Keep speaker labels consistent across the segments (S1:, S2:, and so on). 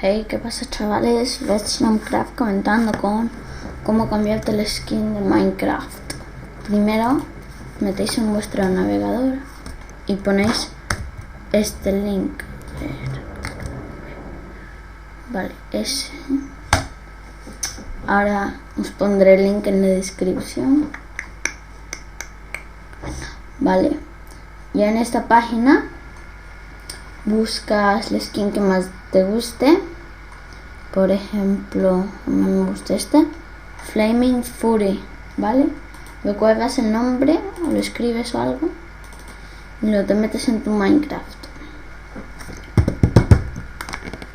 S1: Hey, ¿qué pasa, chavales? Redstone comentando con cómo cambiarte el skin de Minecraft. Primero, metéis en vuestro navegador y ponéis este link. Vale, ese. Ahora os pondré el link en la descripción. Vale, ya en esta página buscas la skin que más te guste. Por ejemplo, a mí me gusta este, Flaming Fury, ¿vale? Le cuelgas el nombre o lo escribes o algo y lo te metes en tu Minecraft.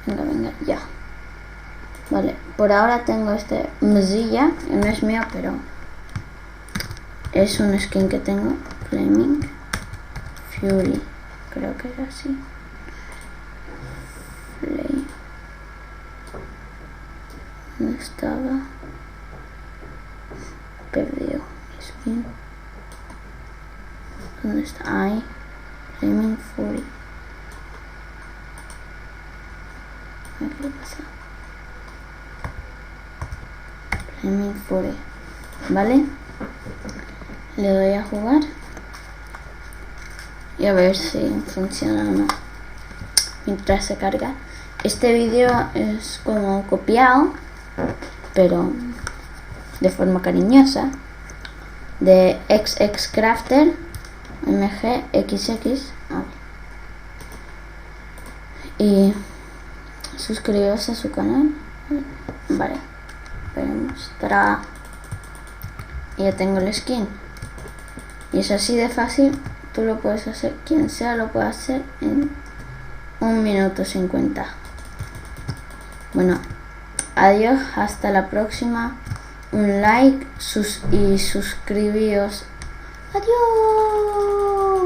S1: Venga, ya. Vale, por ahora tengo este Mozilla, que no es mío, pero es un skin que tengo, Flaming Fury, creo que era así. ¿Dónde estaba? Perdió mi skin. ¿Dónde está? Ahí. Flaming Fury. ¿Qué le pasa? Flaming Fury. ¿Vale? Le doy a jugar. Y a ver si funciona o no. Mientras se carga. Este vídeo es como copiado, pero de forma cariñosa, de XXCrafter MGXX. Y suscribiros a su canal. Vale, veremos. Ya tengo el skin y es así de fácil. Tú lo puedes hacer, quien sea lo puede hacer en 1 minuto 50. Bueno, adiós, hasta la próxima. Un like y suscribíos. Adiós.